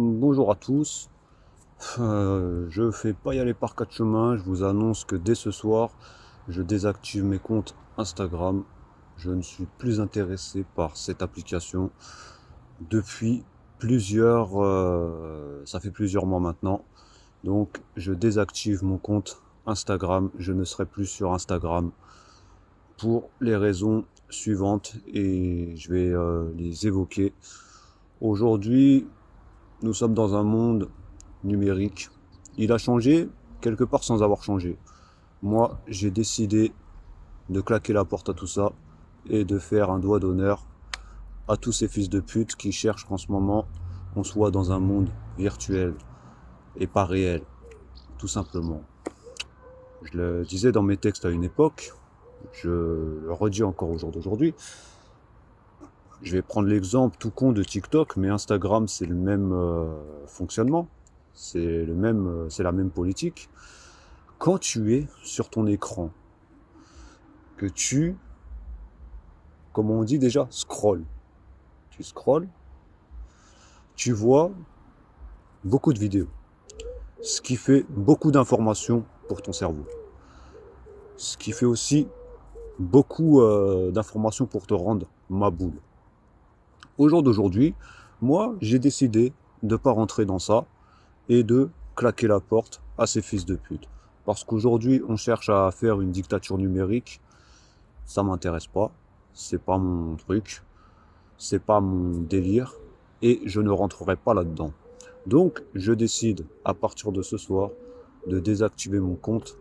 Bonjour à tous. Je fais pas y aller par quatre chemins. Je vous annonce que dès ce soir, je désactive mes comptes Instagram. Je ne suis plus intéressé par cette application depuis ça fait plusieurs mois maintenant. Donc, je désactive mon compte Instagram. Je ne serai plus sur Instagram pour les raisons suivantes et je vais les évoquer. Aujourd'hui, nous sommes dans un monde numérique. Il a changé quelque part sans avoir changé. Moi, j'ai décidé de claquer la porte à tout ça et de faire un doigt d'honneur à tous ces fils de pute qui cherchent qu'en ce moment on soit dans un monde virtuel et pas réel, tout simplement. Je le disais dans mes textes à une époque, je le redis encore au jour d'aujourd'hui. Je vais prendre l'exemple tout con de TikTok, mais Instagram c'est le même fonctionnement, c'est la même politique. Quand tu es sur ton écran, que comme on dit déjà, tu scrolles, tu vois beaucoup de vidéos, ce qui fait beaucoup d'informations pour ton cerveau, ce qui fait aussi beaucoup d'informations pour te rendre ma boule. Au jour d'aujourd'hui, moi, j'ai décidé de ne pas rentrer dans ça et de claquer la porte à ces fils de pute. Parce qu'aujourd'hui, on cherche à faire une dictature numérique. Ça m'intéresse pas. C'est pas mon truc. C'est pas mon délire. Et je ne rentrerai pas là-dedans. Donc, je décide, à partir de ce soir, de désactiver mon compte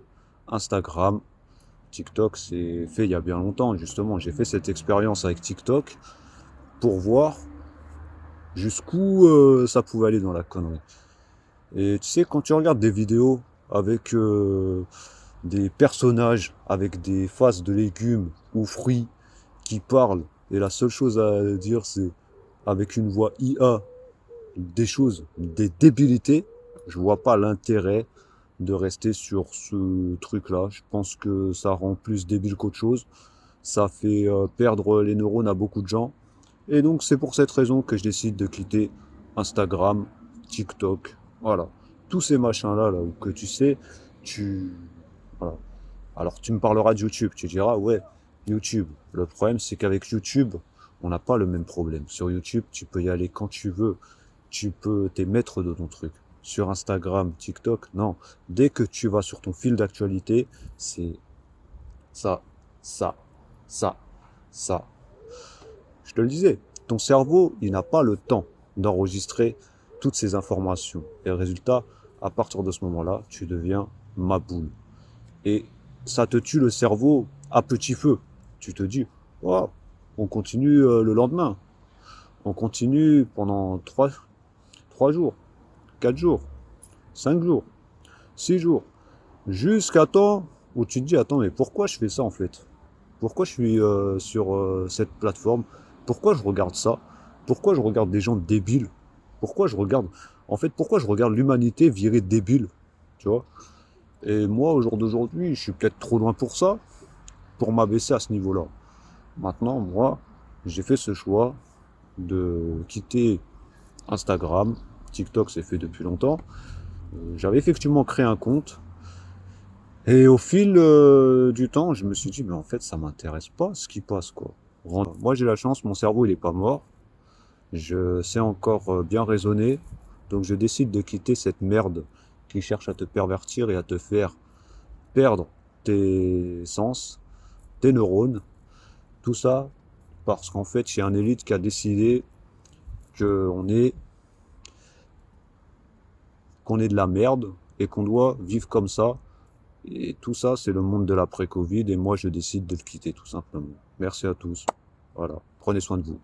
Instagram. TikTok, c'est fait il y a bien longtemps, justement. J'ai fait cette expérience avec TikTok pour voir jusqu'où ça pouvait aller dans la connerie. Et tu sais, quand tu regardes des vidéos avec des personnages avec des faces de légumes ou fruits qui parlent, et la seule chose à dire c'est avec une voix IA, des débilités, je vois pas l'intérêt de rester sur ce truc-là. Je pense que ça rend plus débile qu'autre chose. Ça fait perdre les neurones à beaucoup de gens. Et donc c'est pour cette raison que je décide de quitter Instagram, TikTok, voilà. Tous ces machins-là, là, où que tu sais, tu... Voilà. Alors tu me parleras de YouTube, tu diras, ouais, YouTube. Le problème, c'est qu'avec YouTube, on n'a pas le même problème. Sur YouTube, tu peux y aller quand tu veux. T'es maître de ton truc. Sur Instagram, TikTok, non. Dès que tu vas sur ton fil d'actualité, c'est ça, ça, ça, ça. Je te le disais, ton cerveau, il n'a pas le temps d'enregistrer toutes ces informations. Et le résultat, à partir de ce moment-là, tu deviens ma boule. Et ça te tue le cerveau à petit feu. Tu te dis, oh, on continue le lendemain. On continue pendant 3 jours, 4 jours, 5 jours, 6 jours. Jusqu'à temps où tu te dis, attends, mais pourquoi je fais ça en fait? Pourquoi je suis sur cette plateforme? Pourquoi je regarde ça? Pourquoi je regarde des gens débiles? Pourquoi je regarde l'humanité virer débile? Tu vois? Et moi, au jour d'aujourd'hui, je suis peut-être trop loin pour ça, pour m'abaisser à ce niveau-là. Maintenant, moi, j'ai fait ce choix de quitter Instagram. TikTok, c'est fait depuis longtemps. J'avais effectivement créé un compte. Et au fil du temps, je me suis dit, mais en fait, ça m'intéresse pas ce qui passe, quoi. Moi, j'ai la chance, mon cerveau, il est pas mort. Je sais encore bien raisonner. Donc, je décide de quitter cette merde qui cherche à te pervertir et à te faire perdre tes sens, tes neurones. Tout ça parce qu'en fait, il y a un élite qui a décidé qu'on est de la merde et qu'on doit vivre comme ça. Et tout ça, c'est le monde de l'après-Covid et moi, je décide de le quitter tout simplement. Merci à tous. Voilà. Prenez soin de vous.